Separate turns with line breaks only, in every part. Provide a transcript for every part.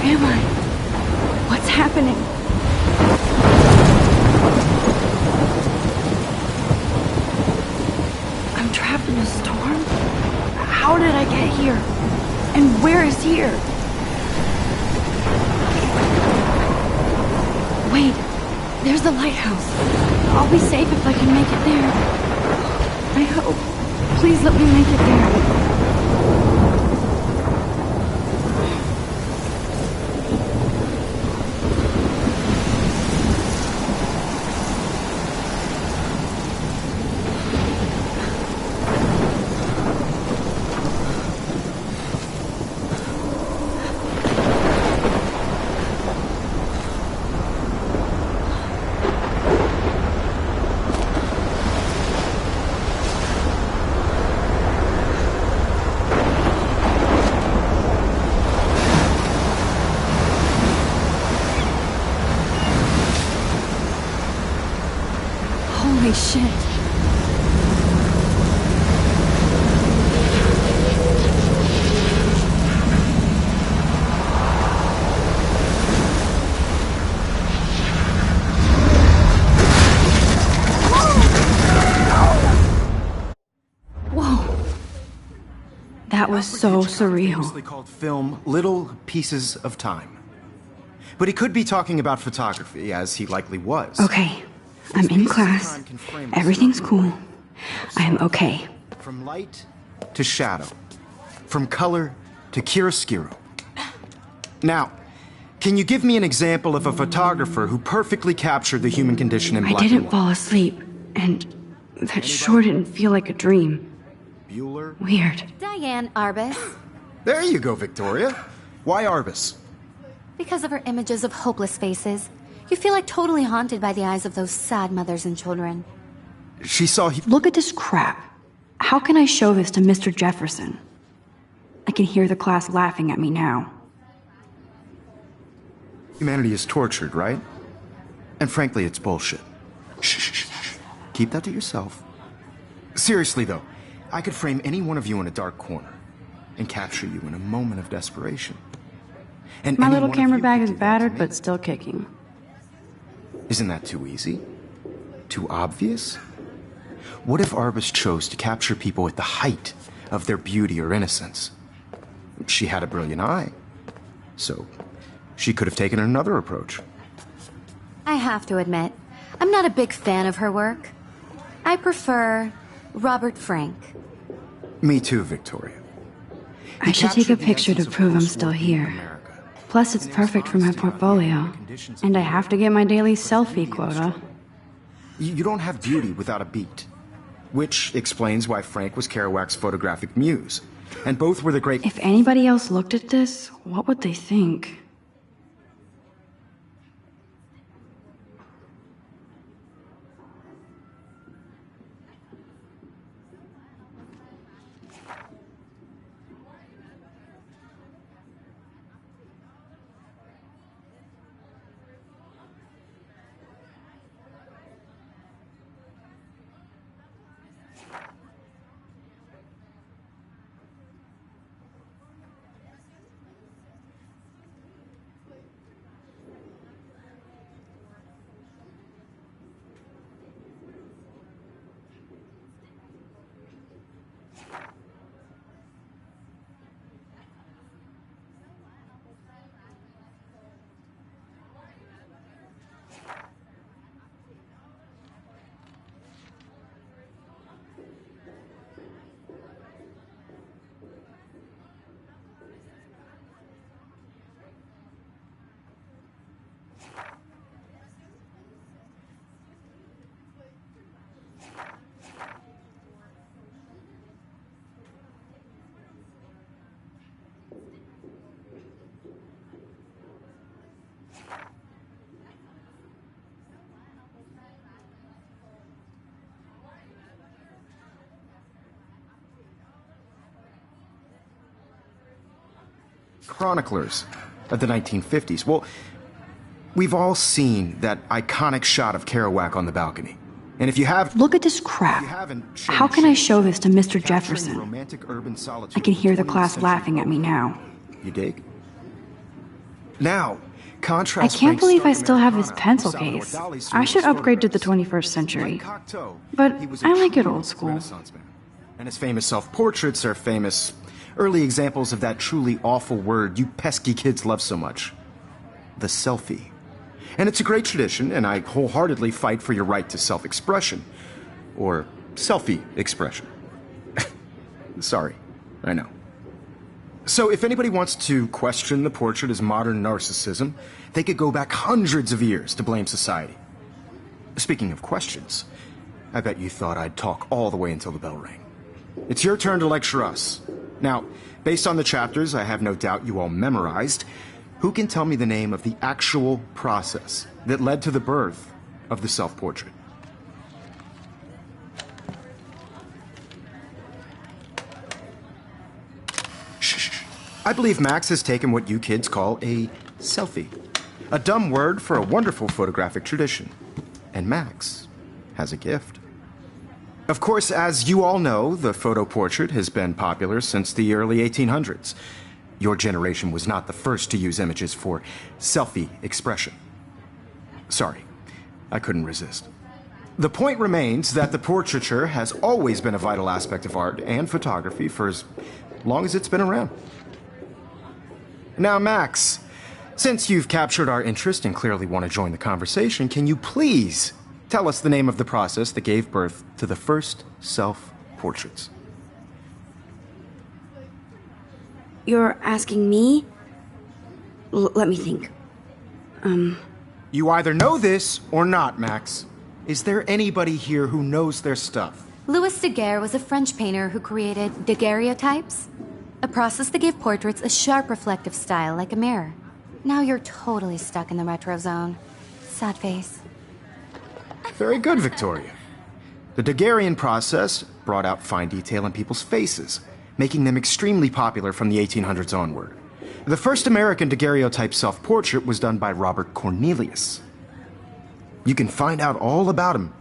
am I? What's happening? I'm trapped in a storm? How did I get here? And where is here? Wait, there's the lighthouse. I'll be safe if I can make it there. I hope. Please let me make it there. Holy shit. Whoa. That was so surreal.
Famously called film Little Pieces of Time. But he could be talking about photography, as he likely was.
Okay. I'm in class. Everything's cool. I am okay.
From light to shadow. From color to chiaroscuro. Now, can you give me an example of a photographer who perfectly captured the human condition in black and white?
I didn't fall asleep, and that sure didn't feel like a dream.
Bueller?
Weird.
Diane Arbus.
There you go, Victoria. Why Arbus?
Because of her images of hopeless faces. You feel like totally haunted by the eyes of those sad mothers and children.
She saw
Look at this crap. How can I show this to Mr. Jefferson? I can hear the class laughing at me now.
Humanity is tortured, right? And frankly, it's bullshit. Shh, shh, shh, shh. Keep that to yourself. Seriously, though, I could frame any one of you in a dark corner and capture you in a moment of desperation. And
My
any
little
one of
camera
you
bag
could
is
do that to
battered,
me.
but still kicking.
Isn't that too easy? Too obvious? What if Arbus chose to capture people at the height of their beauty or innocence? She had a brilliant eye, so she could have taken another approach.
I have to admit, I'm not a big fan of her work. I prefer Robert Frank.
Me too, Victoria.
I should take a picture to prove I'm still here. Plus, it's perfect for my portfolio. And I have to get my daily selfie quota.
You don't have beauty without a beat. Which explains why Frank was Kerouac's photographic muse. And both were the great...
If anybody else looked at this, what would they think?
chroniclers of the 1950s. Well, we've all seen that iconic shot of Kerouac on the balcony. And if you have...
Look at this crap. How can I show this to Mr. Jefferson? I can hear the class laughing at me now.
You dig? Now,
I
contrast
can't
Frank's
believe I
stark
still have this
Americana
pencil
with Salvador
case.
Dali's
I should
surrealist
upgrade to the
photographs.
21st century.
Like Cocteau,
But
he was a
I like it
true
old school.
Renaissance man. And his famous self-portraits are famous early examples of that truly awful word you pesky kids love so much. The selfie. And it's a great tradition, and I wholeheartedly fight for your right to self-expression. Or selfie expression. Sorry, I know. So if anybody wants to question the portrait as modern narcissism, they could go back hundreds of years to blame society. Speaking of questions, I bet you thought I'd talk all the way until the bell rang. It's your turn to lecture us. Now, based on the chapters I have no doubt you all memorized, who can tell me the name of the actual process that led to the birth of the self-portrait? Shh. I believe Max has taken what you kids call a selfie. A dumb word for a wonderful photographic tradition. And Max has a gift. Of course, as you all know, the photo portrait has been popular since the early 1800s. Your generation was not the first to use images for selfie expression. Sorry, I couldn't resist. The point remains that the portraiture has always been a vital aspect of art and photography for as long as it's been around. Now, Max, since you've captured our interest and clearly want to join the conversation, can you please tell us the name of the process that gave birth to the first self-portraits?
You're asking me? Let me think.
You either know this or not, Max. Is there anybody here who knows their stuff?
Louis Daguerre was a French painter who created daguerreotypes, a process that gave portraits a sharp reflective style like a mirror. Now you're totally stuck in the retro zone. Sad face.
Very good, Victoria. The Daguerrean process brought out fine detail in people's faces, making them extremely popular from the 1800s onward. The first American daguerreotype self-portrait was done by Robert Cornelius. You can find out all about him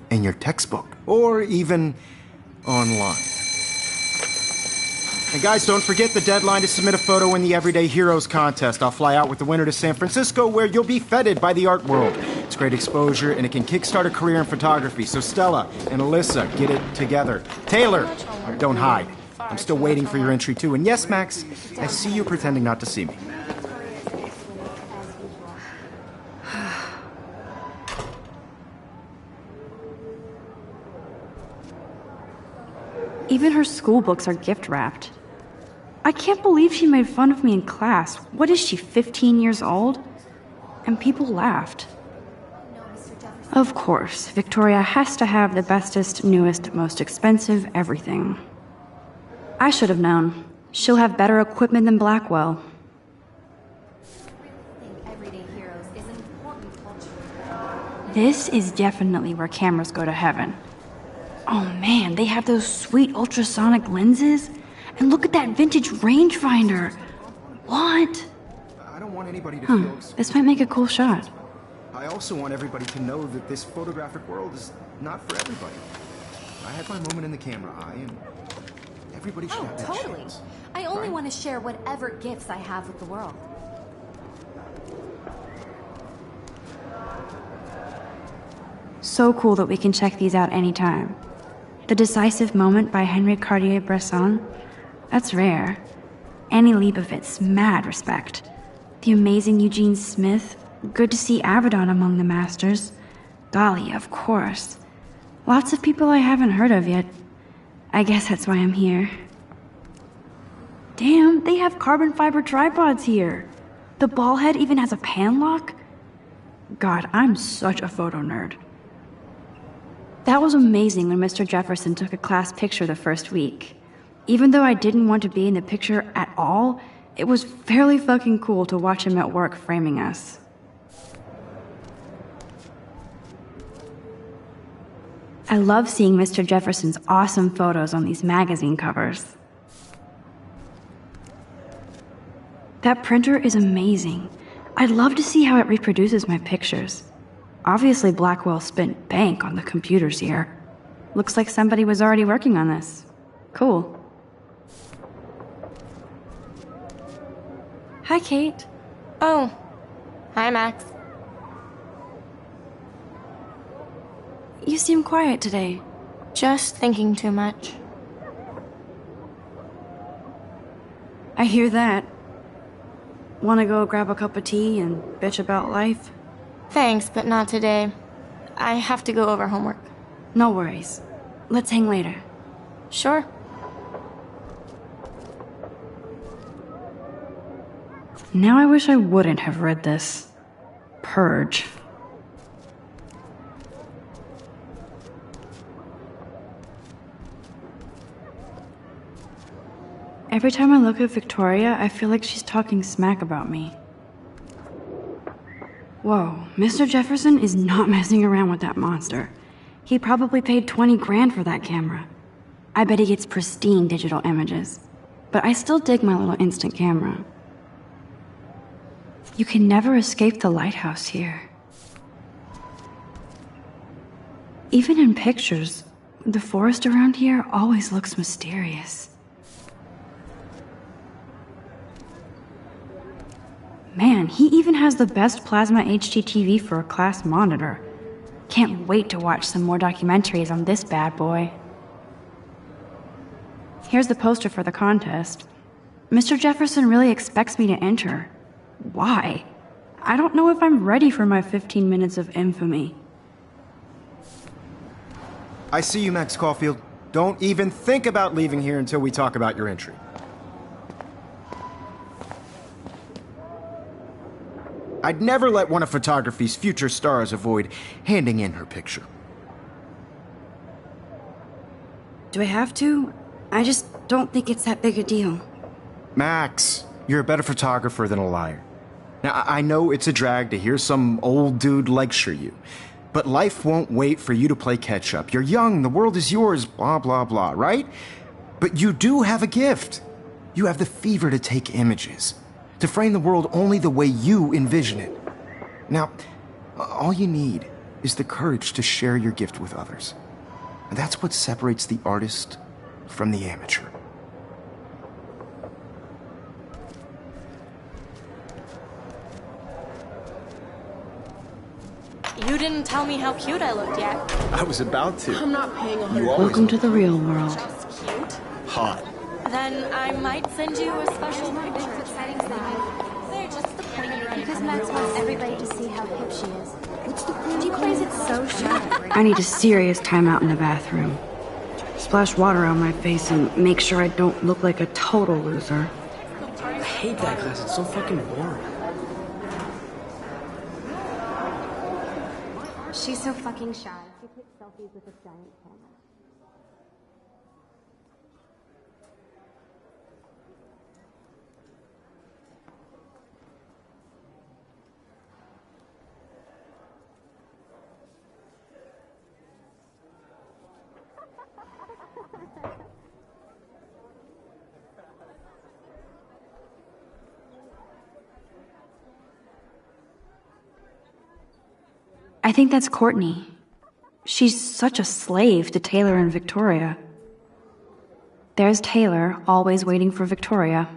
in your textbook, or even online. And guys, don't forget the deadline to submit a photo in the Everyday Heroes contest. I'll fly out with the winner to San Francisco, where you'll be feted by the art world. It's great exposure, and it can kickstart a career in photography. So Stella and Alyssa, get it together. Taylor, don't hide. I'm still waiting for your entry, too. And yes, Max, I see you pretending not to see me.
Even her school books are gift-wrapped. I can't believe she made fun of me in class. What is she, 15 years old? And people laughed. Of course, Victoria has to have the bestest, newest, most expensive everything. I should have known. She'll have better equipment than Blackwell. This is definitely where cameras go to heaven. Oh man, they have those sweet ultrasonic lenses. And look at that vintage rangefinder. What?
I don't want anybody to feel...
This might make a cool shot.
I also want everybody to know that this photographic world is not for everybody. I had my moment in the camera eye, and everybody should have that
Totally.
chance.
I only want to share whatever gifts I have with the world.
So cool that we can check these out anytime. The Decisive Moment by Henri Cartier-Bresson. That's rare. Annie Leibovitz, mad respect. The amazing Eugene Smith. Good to see Avedon among the masters. Golly, of course. Lots of people I haven't heard of yet. I guess that's why I'm here. Damn, they have carbon fiber tripods here. The ball head even has a pan lock. God, I'm such a photo nerd. That was amazing when Mr. Jefferson took a class picture the first week. Even though I didn't want to be in the picture at all, it was fairly fucking cool to watch him at work framing us. I love seeing Mr. Jefferson's awesome photos on these magazine covers. That printer is amazing. I'd love to see how it reproduces my pictures. Obviously, Blackwell spent bank on the computers here. Looks like somebody was already working on this. Cool. Hi, Kate.
Oh, hi, Max.
You seem quiet today.
Just thinking too much.
I hear that. Wanna go grab a cup of tea and bitch about life?
Thanks, but not today. I have to go over homework.
No worries. Let's hang later.
Sure.
Now I wish I wouldn't have read this. Purge. Every time I look at Victoria, I feel like she's talking smack about me. Whoa, Mr. Jefferson is not messing around with that monster. He probably paid 20 grand for that camera. I bet he gets pristine digital images. But I still dig my little instant camera. You can never escape the lighthouse here. Even in pictures, the forest around here always looks mysterious. Man, he even has the best plasma HDTV for a class monitor. Can't wait to watch some more documentaries on this bad boy. Here's the poster for the contest. Mr. Jefferson really expects me to enter. Why? I don't know if I'm ready for my 15 minutes of infamy.
I see you, Max Caulfield. Don't even think about leaving here until we talk about your entry. I'd never let one of photography's future stars avoid handing in her picture.
Do I have to? I just don't think it's that big a deal.
Max, you're a better photographer than a liar. Now, I know it's a drag to hear some old dude lecture you, but life won't wait for you to play catch-up. You're young, the world is yours, blah, blah, blah, right? But you do have a gift. You have the fever to take images, to frame the world only the way you envision it. Now, all you need is the courage to share your gift with others. And that's what separates the artist from the amateur.
You didn't tell me how cute I looked yet.
I was about to.
I'm not paying 100.
Welcome to the real world.
Just cute.
Hot.
Then I might send you a special picture.
Because Max wants everybody to see how hip she is. She plays it so sharp.
I need a serious timeout in the bathroom. Splash water on my face and make sure I don't look like a total loser.
I hate that class. It's so fucking boring.
She's so fucking shy. She takes selfies with a giant camera.
I think that's Courtney. She's such a slave to Taylor and Victoria. There's Taylor, always waiting for Victoria.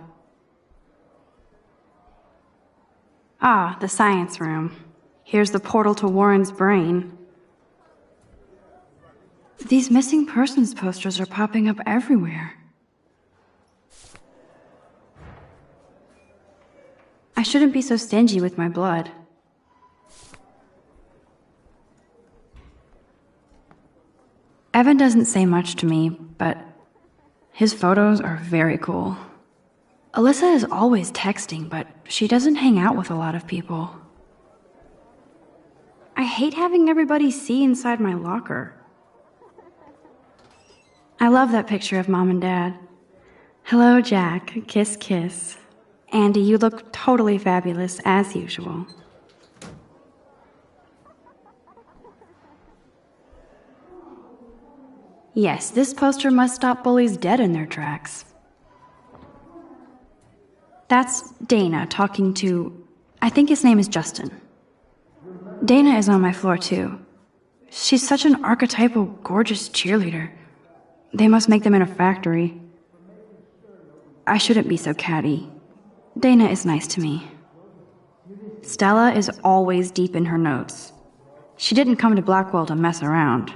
Ah, the science room. Here's the portal to Warren's brain. These missing persons posters are popping up everywhere. I shouldn't be so stingy with my blood. Evan doesn't say much to me, but his photos are very cool. Alyssa is always texting, but she doesn't hang out with a lot of people. I hate having everybody see inside my locker. I love that picture of Mom and Dad. Hello, Jack. Kiss, kiss. Andy, you look totally fabulous, as usual. Yes, this poster must stop bullies dead in their tracks. That's Dana talking to... I think his name is Justin. Dana is on my floor, too. She's such an archetypal, gorgeous cheerleader. They must make them in a factory. I shouldn't be so catty. Dana is nice to me. Stella is always deep in her notes. She didn't come to Blackwell to mess around.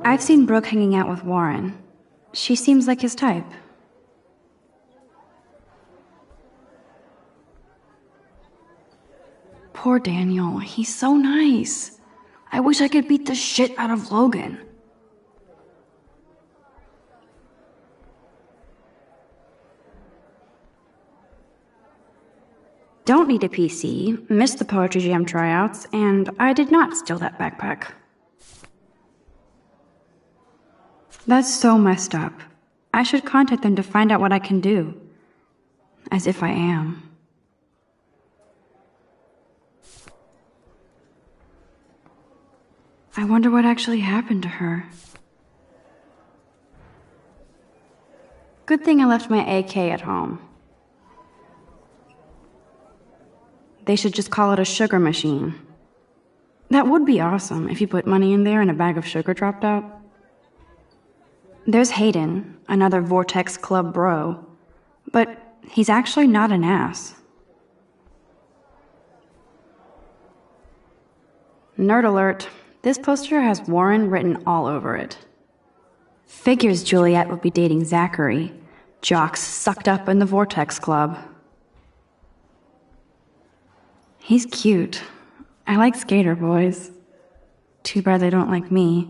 I've seen Brooke hanging out with Warren. She seems like his type. Poor Daniel, he's so nice. I wish I could beat the shit out of Logan. Don't need a PC, missed the Poetry Jam tryouts, and I did not steal that backpack. That's so messed up. I should contact them to find out what I can do. As if I am. I wonder what actually happened to her. Good thing I left my AK at home. They should just call it a sugar machine. That would be awesome if you put money in there and a bag of sugar dropped out. There's Hayden, another Vortex Club bro, but he's actually not an ass. Nerd alert, this poster has Warren written all over it. Figures Juliet would be dating Zachary, jocks sucked up in the Vortex Club. He's cute. I like skater boys. Too bad they don't like me.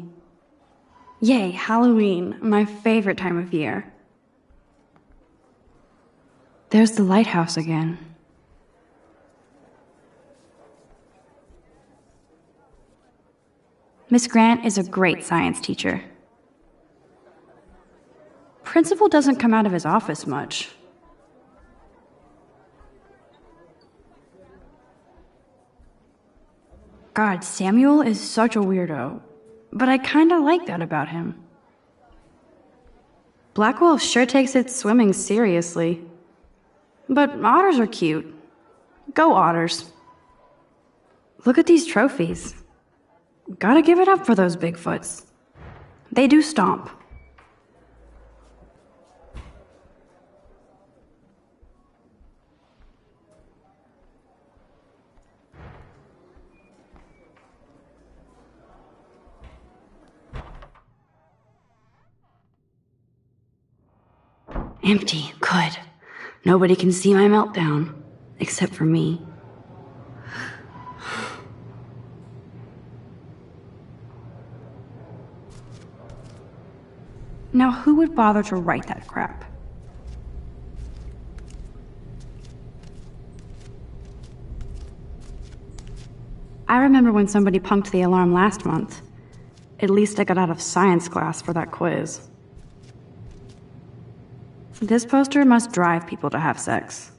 Yay, Halloween, my favorite time of year. There's the lighthouse again. Miss Grant is a great science teacher. Principal doesn't come out of his office much. God, Samuel is such a weirdo, but I kinda like that about him. Blackwell sure takes its swimming seriously. But otters are cute. Go otters. Look at these trophies. Gotta give it up for those Bigfoots. They do stomp. Empty. Good. Nobody can see my meltdown. Except for me. Now who would bother to write that crap? I remember when somebody punked the alarm last month. At least I got out of science class for that quiz. This poster must drive people to have sex.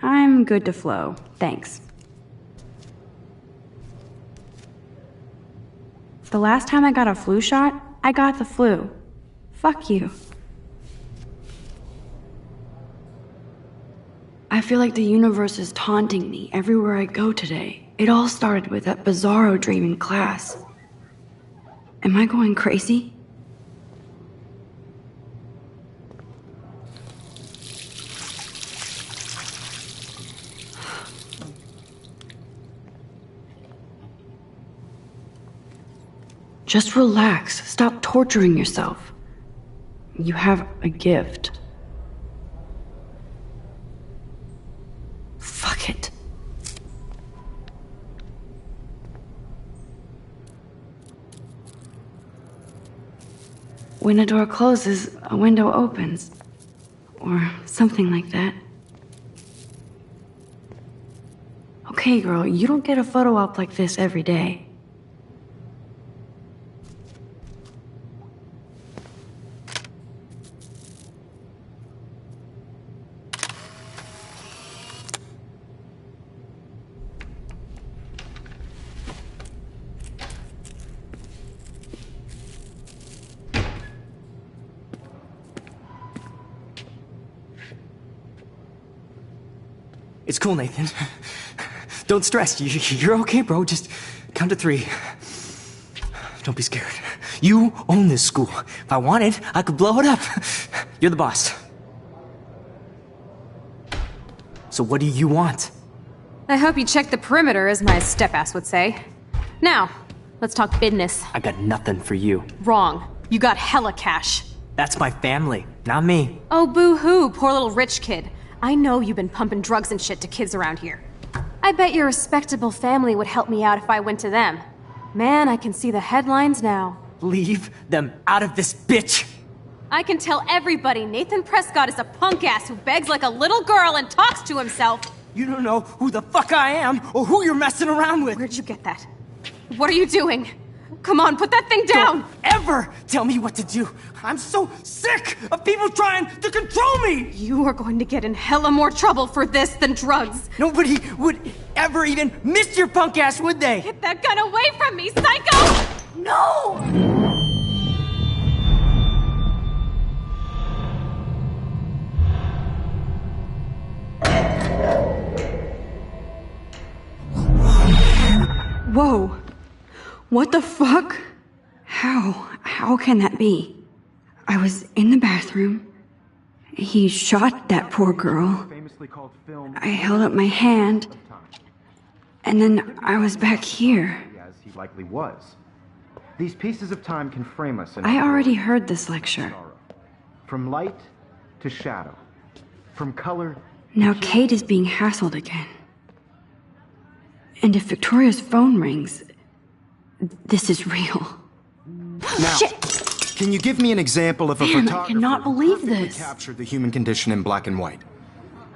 I'm good to flow, thanks. The last time I got a flu shot, I got the flu. Fuck you. I feel like the universe is taunting me everywhere I go today. It all started with that bizarro dream in class. Am I going crazy? Just relax. Stop torturing yourself. You have a gift. Fuck it. When a door closes, a window opens. Or something like that. Okay, girl, you don't get a photo op like this every day.
It's cool, Nathan. Don't stress. You're okay, bro. Just count to 3. Don't be scared. You own this school. If I wanted, I could blow it up. You're the boss. So what do you want?
I hope you checked the perimeter, as my step-ass would say. Now, let's talk business.
I got nothing for you.
Wrong. You got hella cash.
That's my family, not me.
Oh, boo-hoo, poor little rich kid. I know you've been pumping drugs and shit to kids around here. I bet your respectable family would help me out if I went to them. Man, I can see the headlines now.
Leave them out of this bitch!
I can tell everybody Nathan Prescott is a punk ass who begs like a little girl and talks to himself.
You don't know who the fuck I am or who you're messing around with.
Where'd you get that? What are you doing? Come on, put that thing down!
Don't ever tell me what to do. I'm so sick of people trying to control me!
You are going to get in hella more trouble for this than drugs.
Nobody would ever even miss your punk ass, would they?
Get that gun away from me, psycho! No!
Whoa. What the fuck? How can that be? I was in the bathroom. He shot that poor girl. I held up my hand. And then I was back here.
As he likely was. These pieces of time can frame us in
I already heard this lecture.
From light to shadow. From color.
Now Kate is being hassled again. And if Victoria's phone rings, this is real.
Now,
Shit!
Can you give me an example of a
Man, I
photographer
cannot
who
believe
perfectly
this.
captured the human condition in black and white?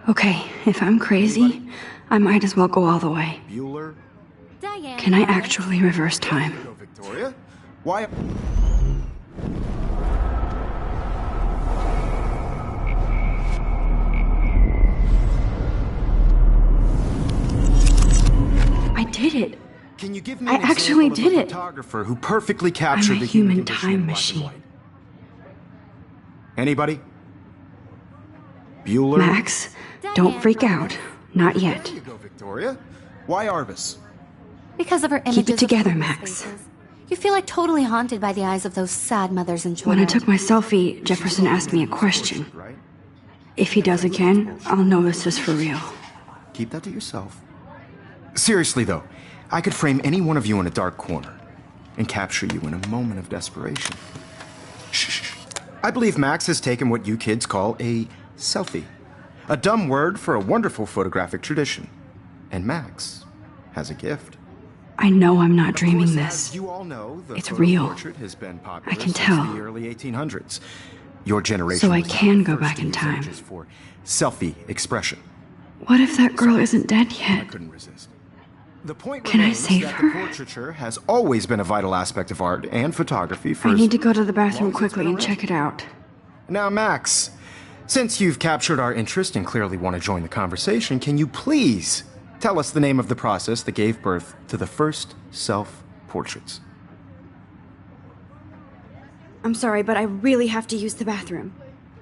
Okay, if I'm crazy, I might as well go all the way.
Bueller?
Diane.
Can I actually reverse time?
Go, Victoria. Why?
I did it.
Can you give me
I
an
actually
example
did
of a
it.
photographer who perfectly captured
I'm a
the human
human
condition
time
in black and
machine.
white? Anybody? Bueller?
Max, don't freak out. Not yet.
There you go, Victoria. Why Arbus?
Because of her images
Keep it together,
of
Max.
faces. You feel like totally haunted by the eyes of those sad mothers and
When
children.
I took my selfie, Jefferson asked me a question.
Right?
If he does again, I'll know this is for real.
Keep that to yourself. Seriously, though, I could frame any one of you in a dark corner and capture you in a moment of desperation. Shh. I believe Max has taken what you kids call a selfie. A dumb word for a wonderful photographic tradition. And Max has a gift.
I know I'm not
Of
dreaming
course,
this.
as you all know, the
It's
photo
real.
portrait has been popular
I can
since
tell.
the early 1800s. Your generation
So I
was not
can
the
go
first
back
to
in
use
time.
images for selfie expression.
What if that girl isn't dead
I
yet?
couldn't resist. The point
Can I
remains
save
that
her?
the portraiture has always been a vital aspect of art and photography for
I
as
need to go to the
long
bathroom
as it's
quickly
been
and
around.
check it out.
Now, Max, since you've captured our interest and clearly want to join the conversation, can you please tell us the name of the process that gave birth to the first self-portraits?
I'm sorry, but I really have to use the bathroom.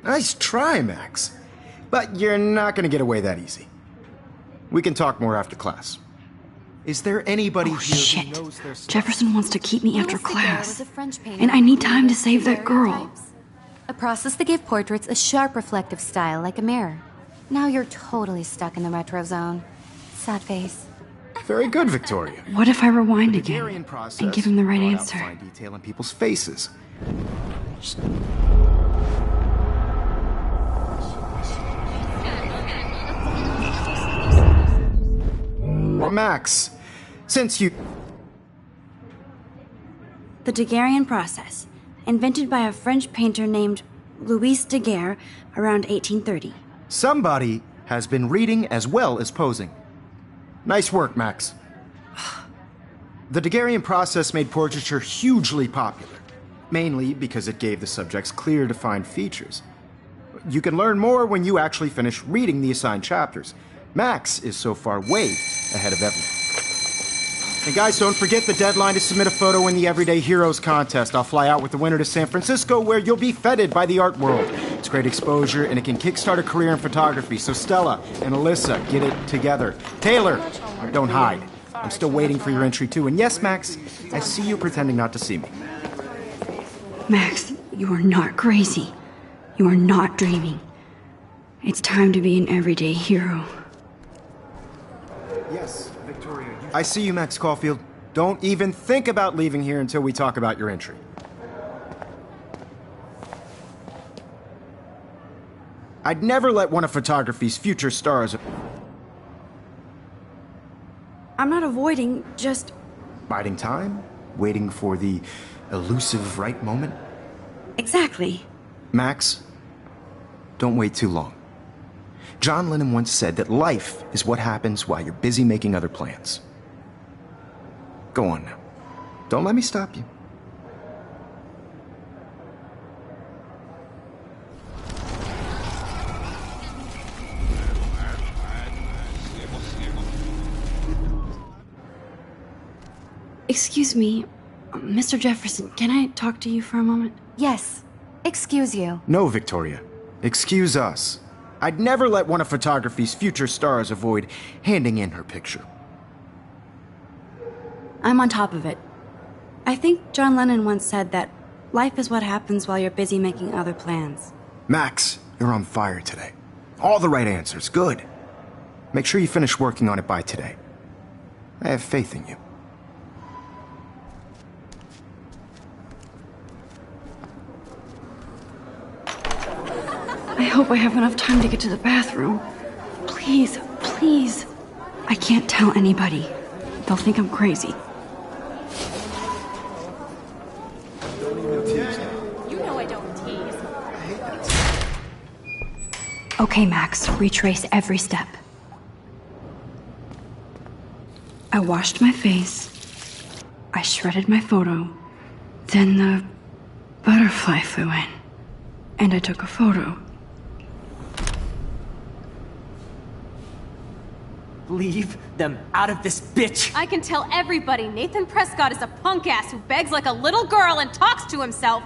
Nice try, Max. But you're not going to get away that easy. We can talk more after class. Is there anybody
Oh,
here
shit.
who knows their stuff?
Jefferson wants to keep me after
Louis Daguerre
class.
was a French painter
And I need
who
time to
created
save that girl.
daguerreotypes, a process that gave portraits a sharp reflective style like a mirror. Now you're totally stuck in the retro zone. Sad face.
Very good, Victoria.
What if I rewind
Daguerrean
again
process
and give him the right
brought out
answer?
fine detail in people's faces. Max, since you...
The Daguerrean process, invented by a French painter named Louis Daguerre around 1830.
Somebody has been reading as well as posing. Nice work, Max. The Daguerrean process made portraiture hugely popular, mainly because it gave the subjects clear, defined features. You can learn more when you actually finish reading the assigned chapters. Max is so far way ahead of everyone. And guys, don't forget the deadline to submit a photo in the Everyday Heroes contest. I'll fly out with the winner to San Francisco, where you'll be feted by the art world. It's great exposure, and it can kickstart a career in photography. So Stella and Alyssa, get it together. Taylor, don't hide. I'm still waiting for your entry, too. And yes, Max, I see you pretending not to see me.
Max, you are not crazy. You are not dreaming. It's time to be an everyday hero.
Yes, Victoria. I see you, Max Caulfield. Don't even think about leaving here until we talk about your entry. I'd never let one of photography's future stars...
I'm not avoiding, just...
Biding time? Waiting for the elusive right moment?
Exactly.
Max, don't wait too long. John Lennon once said that life is what happens while you're busy making other plans. Go on now. Don't let me stop you.
Excuse me, Mr. Jefferson, can I talk to you for a moment?
Yes. Excuse you.
No, Victoria. Excuse us. I'd never let one of photography's future stars avoid handing in her picture.
I'm on top of it. I think John Lennon once said that life is what happens while you're busy making other plans.
Max, you're on fire today. All the right answers. Good. Make sure you finish working on it by today. I have faith in you.
I hope I have enough time to get to the bathroom. Please, please. I can't tell anybody. They'll think I'm crazy.
You know I don't tease.
Okay, Max, retrace every step. I washed my face. I shredded my photo. Then the butterfly flew in. And I took a photo.
Leave them out of this bitch!
I can tell everybody Nathan Prescott is a punk ass who begs like a little girl and talks to himself.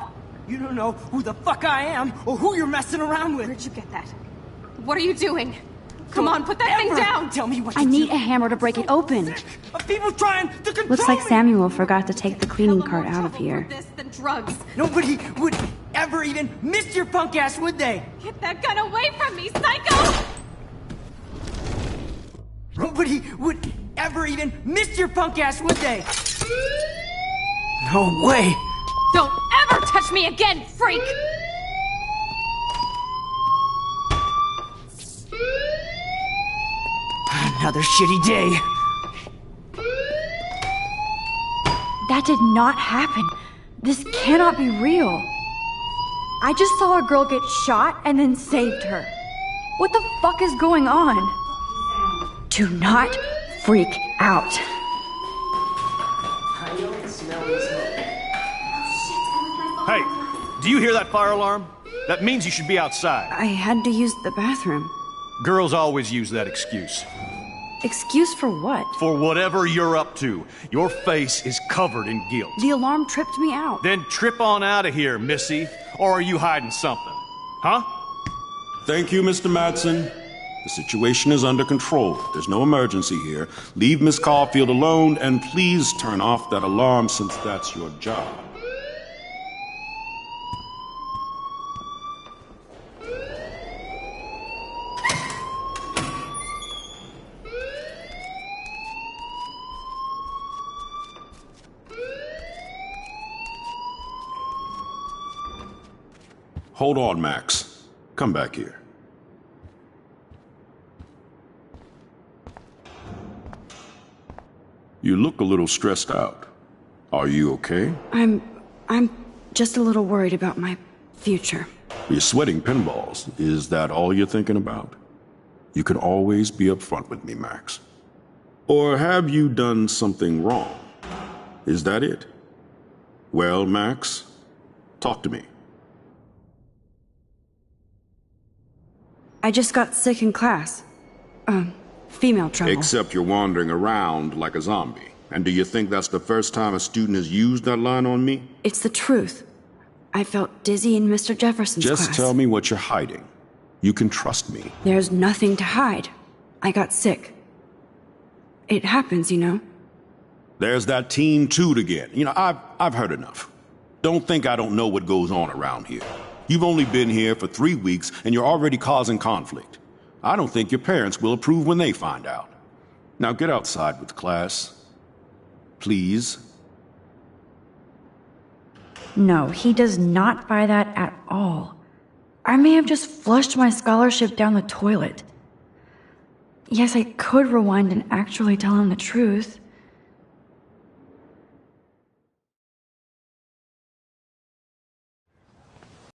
You don't know who the fuck I am or who you're messing around with.
Where'd you get that? What are you doing? Come on, put that thing down!
Tell me what
I need a hammer to break it open.
People trying to control
Looks like
me.
Samuel forgot to take the cleaning
Kill 'em
cart
more
out of
trouble
here.
for this than drugs.
Nobody would ever even miss your punk ass, would they?
Get that gun away from me, psycho!
Nobody would ever even miss your punk ass, would they? No way!
Don't ever touch me again, freak!
Another shitty day.
That did not happen. This cannot be real. I just saw a girl get shot and then saved her. What the fuck is going on? Do not freak out.
Hey, do you hear that fire alarm? That means you should be outside.
I had to use the bathroom.
Girls always use that excuse.
Excuse for what?
For whatever you're up to, your face is covered in guilt.
The alarm tripped me out.
Then trip on out of here, Missy. Or are you hiding something? Huh?
Thank you, Mr. Madsen. The situation is under control. There's no emergency here. Leave Miss Caulfield alone, and please turn off that alarm since that's your job. Hold on, Max. Come back here. You look a little stressed out. Are you okay?
I'm just a little worried about my future.
You're sweating pinballs. Is that all you're thinking about? You can always be upfront with me, Max. Or have you done something wrong? Is that it? Well, Max, talk to me.
I just got sick in class. Female trouble.
Except you're wandering around like a zombie. And do you think that's the first time a student has used that line on me?
It's the truth. I felt dizzy in Mr. Jefferson's class.
Just tell me what you're hiding. You can trust me.
There's nothing to hide. I got sick. It happens, you know.
There's that teen toot again. You know, I've heard enough. Don't think I don't know what goes on around here. You've only been here for 3 weeks, and you're already causing conflict. I don't think your parents will approve when they find out. Now get outside with class. Please.
No, he does not buy that at all. I may have just flushed my scholarship down the toilet. Yes, I could rewind and actually tell him the truth.